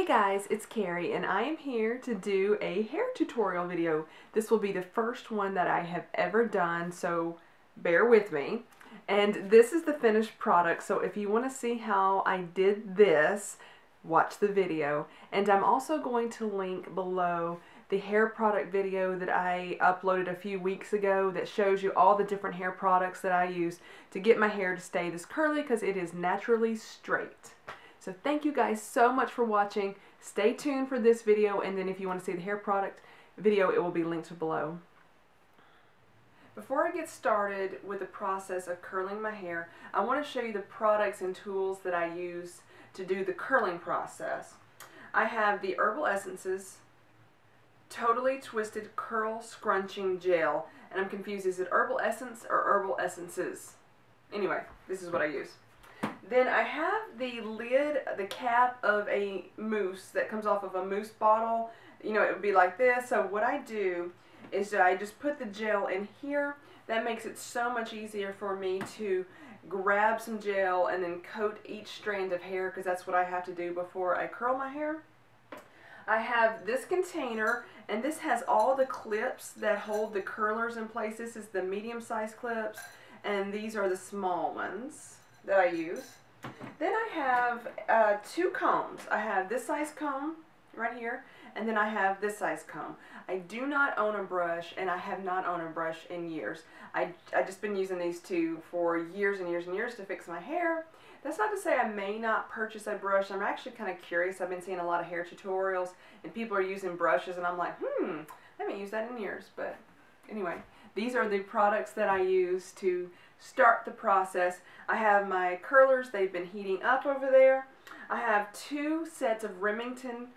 Hey guys, it's Karrie and I am here to do a hair tutorial video. This will be the first one that I have ever done, so bear with me. And this is the finished product, so if you want to see how I did this, watch the video. And I'm also going to link below the hair product video that I uploaded a few weeks ago that shows you all the different hair products that I use to get my hair to stay this curly because it is naturally straight. So thank you guys so much for watching. Stay tuned for this video, and then if you want to see the hair product video, it will be linked below. Before I get started with the process of curling my hair, I want to show you the products and tools that I use to do the curling process. I have the Herbal Essences Totally Twisted Curl Scrunching Gel, and I'm confused, is it Herbal Essence or Herbal Essences? Anyway, this is what I use. Then I have the lid, the cap of a mousse that comes off of a mousse bottle. You know, it would be like this. So what I do is I just put the gel in here. That makes it so much easier for me to grab some gel and then coat each strand of hair, because that's what I have to do before I curl my hair. I have this container, and this has all the clips that hold the curlers in place. This is the medium-sized clips, and these are the small ones that I use. Then I have two combs. I have this size comb right here, and then I have this size comb. I do not own a brush, and I have not owned a brush in years. I just been using these two for years and years and years to fix my hair. That's not to say I may not purchase a brush. I'm actually kind of curious. I've been seeing a lot of hair tutorials, and people are using brushes, and I'm like, I haven't used that in years. But anyway, these are the products that I use to start the process. I have my curlers. They've been heating up over there. I have two sets of Remington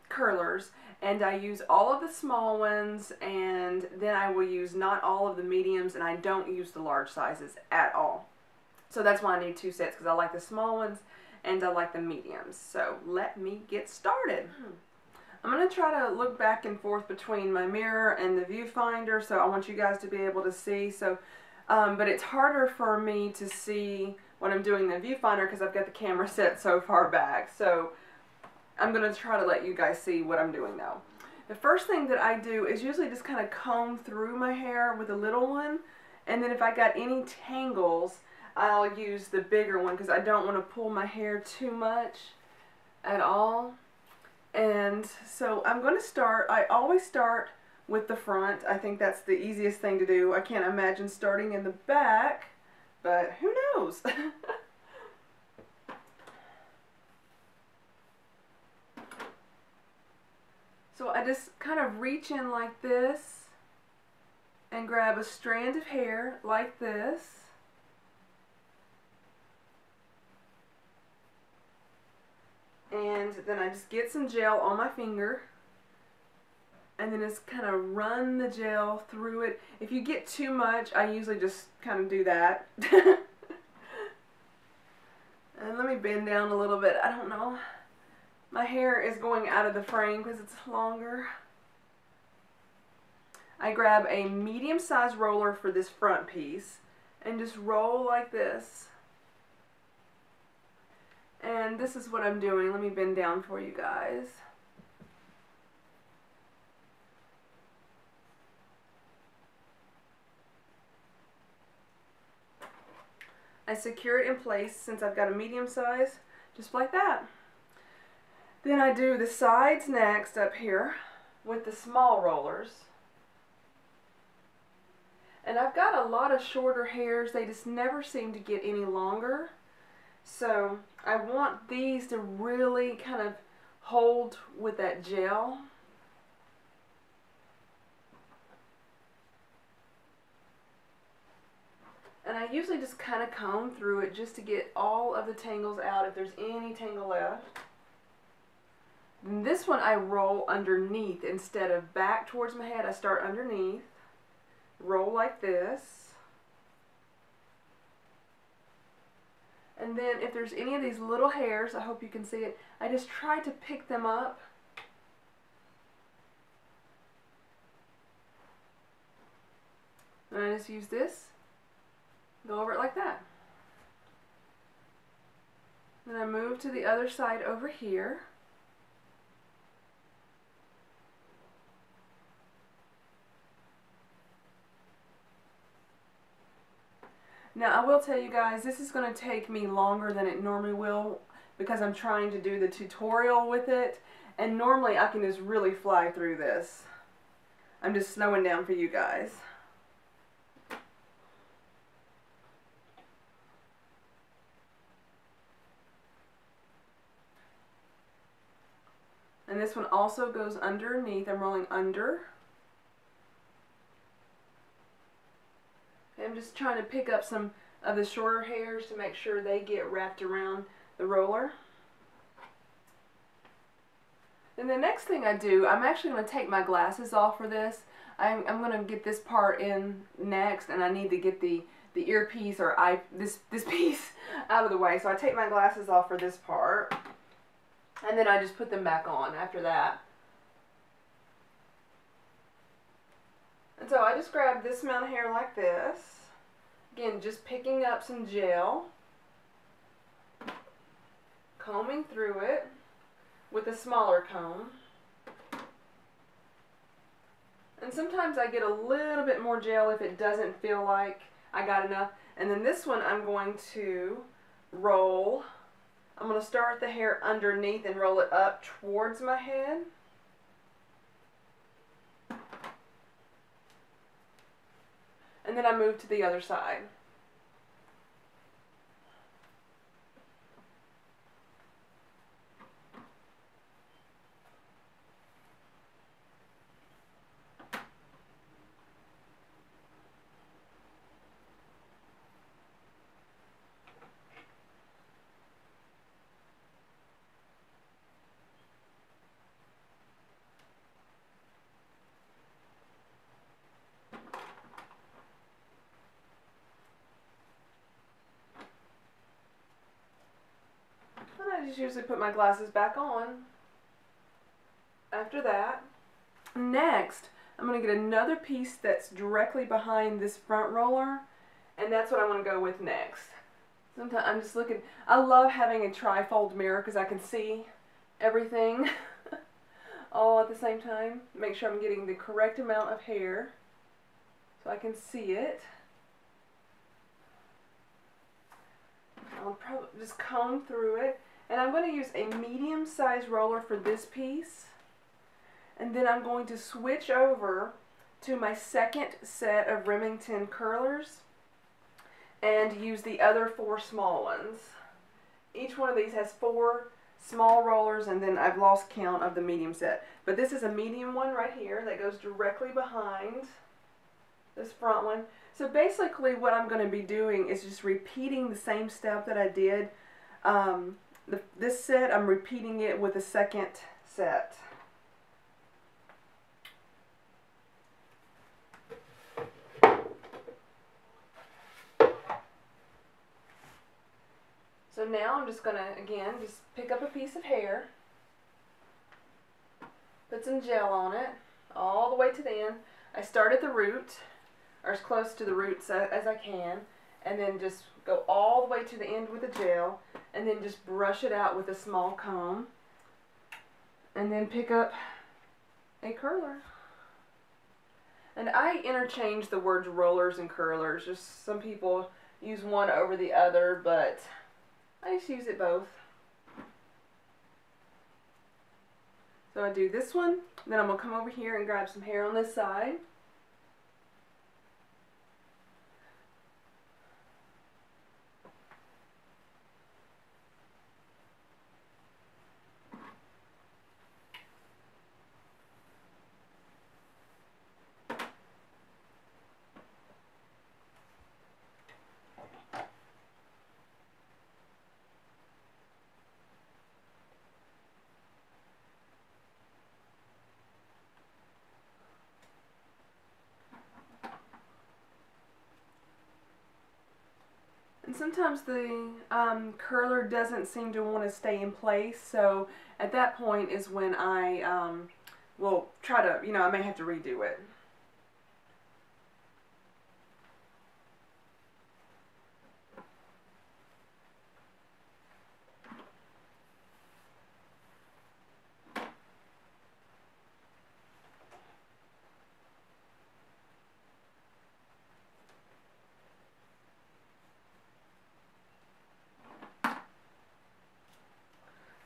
curlers, and I use all of the small ones, and then I will use not all of the mediums, and I don't use the large sizes at all. So that's why I need two sets, because I like the small ones and I like the mediums. So let me get started. I'm going to try to look back and forth between my mirror and the viewfinder, so I want you guys to be able to see. So but it's harder for me to see when I'm doing the viewfinder because I've got the camera set so far back. So I'm going to try to let you guys see what I'm doing though. The first thing that I do is usually just kind of comb through my hair with a little one, and then if I got any tangles, I'll use the bigger one because I don't want to pull my hair too much at all. And so I'm going to start, I always start with the front. I think that's the easiest thing to do. I can't imagine starting in the back, but who knows? So I just kind of reach in like this and grab a strand of hair like this. And then I just get some gel on my finger, and then just kind of run the gel through it. If you get too much, I usually just kind of do that. And let me bend down a little bit. I don't know. My hair is going out of the frame because it's longer. I grab a medium-sized roller for this front piece and just roll like this. And this is what I'm doing. Let me bend down for you guys. I secure it in place since I've got a medium size, just like that. Then I do the sides next up here with the small rollers. And I've got a lot of shorter hairs. They just never seem to get any longer. So I want these to really kind of hold with that gel. And I usually just kind of comb through it just to get all of the tangles out if there's any tangle left. And this one I roll underneath instead of back towards my head. I start underneath, roll like this. And then if there's any of these little hairs, I hope you can see it, I just try to pick them up. And I just use this, go over it like that. Then I move to the other side over here. Now I will tell you guys, this is going to take me longer than it normally will because I'm trying to do the tutorial with it, and normally I can just really fly through this. I'm just slowing down for you guys. And this one also goes underneath. I'm rolling under. I'm just trying to pick up some of the shorter hairs to make sure they get wrapped around the roller. Then the next thing I do, I'm actually going to take my glasses off for this. I'm going to get this part in next, and I need to get the earpiece or this piece out of the way. So I take my glasses off for this part, and then I just put them back on after that. And so I just grab this amount of hair like this. Again, just picking up some gel, combing through it with a smaller comb. And sometimes I get a little bit more gel if it doesn't feel like I got enough. And then this one I'm going to roll. I'm going to start the hair underneath and roll it up towards my head. And then I move to the other side. I just usually put my glasses back on after that. Next, I'm going to get another piece that's directly behind this front roller, and that's what I want to go with next. Sometimes I'm just looking, I love having a trifold mirror because I can see everything all at the same time. Make sure I'm getting the correct amount of hair so I can see it. I'll probably just comb through it. And I'm going to use a medium-sized roller for this piece. And then I'm going to switch over to my second set of Remington curlers and use the other 4 small ones. Each one of these has 4 small rollers, and then I've lost count of the medium set. But this is a medium one right here that goes directly behind this front one. So basically what I'm going to be doing is just repeating the same step that I did. This set, I'm repeating it with a second set. So now I'm just going to, again, just pick up a piece of hair, put some gel on it, all the way to the end. I start at the root, or as close to the roots as I can, and then just go all the way to the end with the gel, and then just brush it out with a small comb, and then pick up a curler. And I interchange the words rollers and curlers. Just some people use one over the other, but I just use it both. So I do this one, then I'm going to come over here and grab some hair on this side. And sometimes the curler doesn't seem to want to stay in place, so at that point is when I will try to, I may have to redo it.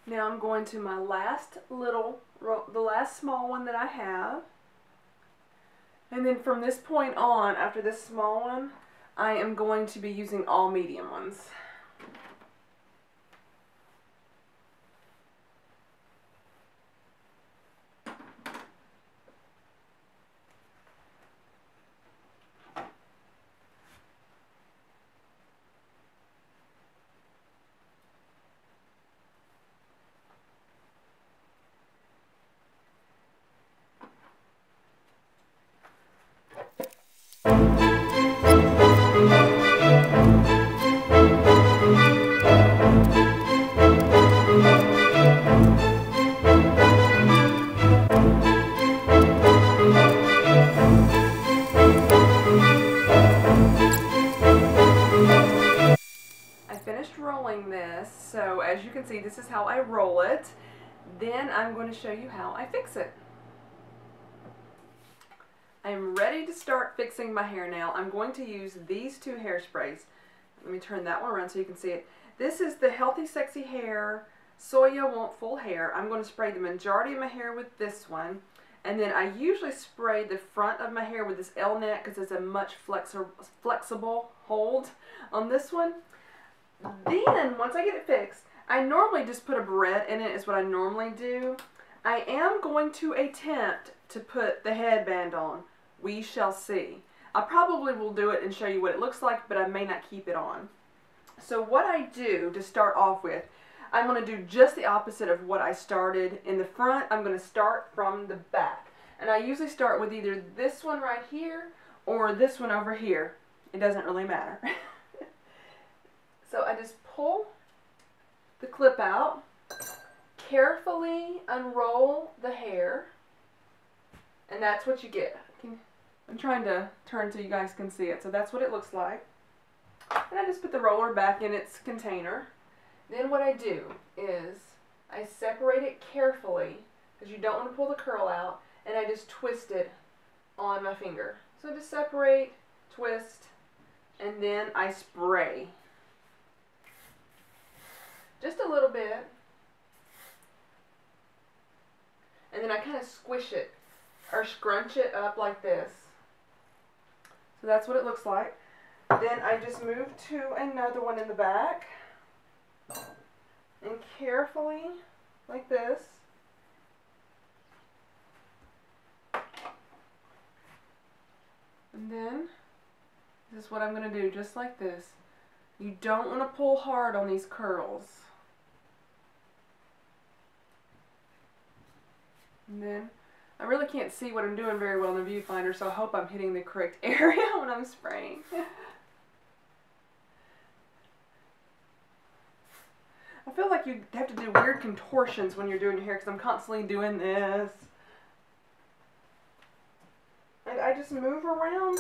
Now I'm going to my last the last small one that I have. And then from this point on, after this small one, I am going to be using all medium ones. Rolling this, so as you can see, this is how I roll it. Then I'm going to show you how I fix it. I'm ready to start fixing my hair now. I'm going to use these two hairsprays. Let me turn that one around so you can see it. This is the Healthy Sexy Hair Soya Want Full Hair. I'm going to spray the majority of my hair with this one, and then I usually spray the front of my hair with this L-Net because it's a much flexible hold on this one. Then, once I get it fixed, I normally just put a barrette in it, is what I normally do. I am going to attempt to put the headband on. We shall see. I probably will do it and show you what it looks like, but I may not keep it on. So what I do to start off with, I'm going to do just the opposite of what I started in the front. I'm going to start from the back. And I usually start with either this one right here or this one over here. It doesn't really matter. So I just pull the clip out, carefully unroll the hair, and that's what you get. I'm trying to turn so you guys can see it. So that's what it looks like. And I just put the roller back in its container. Then what I do is I separate it carefully, because you don't want to pull the curl out, and I just twist it on my finger. So just separate, twist, and then I spray. Just a little bit. And then I kind of squish it or scrunch it up like this. So that's what it looks like. Then I just move to another one in the back. And carefully, like this. And then, this is what I'm going to do, just like this. You don't want to pull hard on these curls. And then, I really can't see what I'm doing very well in the viewfinder, so I hope I'm hitting the correct area when I'm spraying. I feel like you have to do weird contortions when you're doing your hair because I'm constantly doing this. And I just move around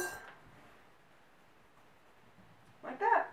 like that.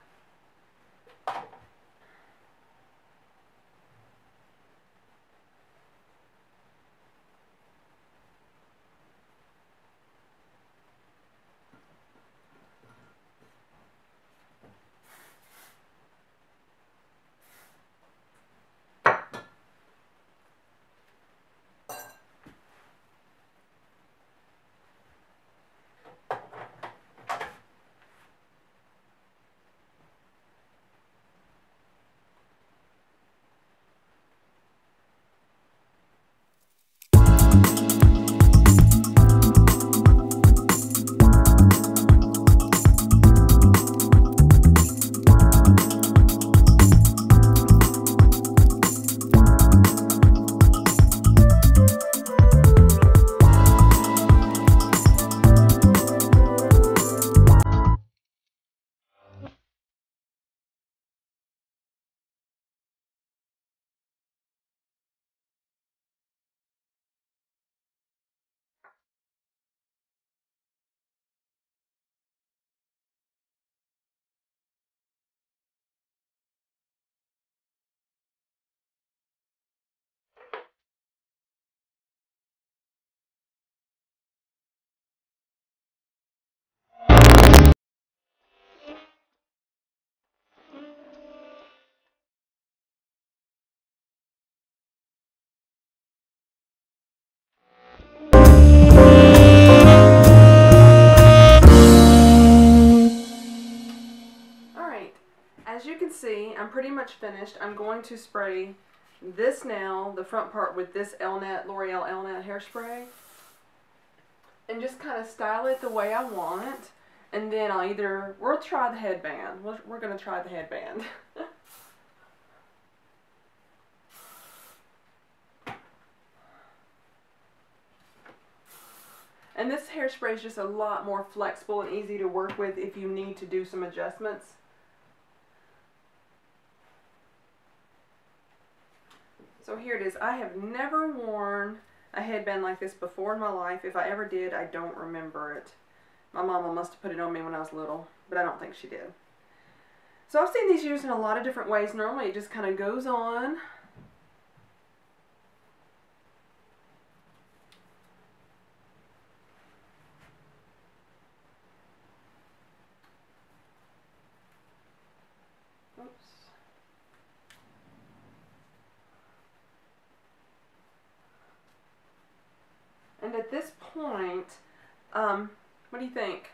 pretty much finished. I'm going to spray this now, the front part, with this L'Oreal Elnet hairspray. And just kind of style it the way I want. And then we'll try the headband. We're going to try the headband. And this hairspray is just a lot more flexible and easy to work with if you need to do some adjustments. So here it is. I have never worn a headband like this before in my life. If I ever did, I don't remember it. My mama must have put it on me when I was little, but I don't think she did. So I've seen these used in a lot of different ways. Normally it just kind of goes on. Oops. And at this point, what do you think?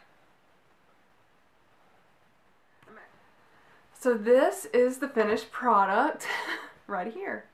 So this is the finished product right here.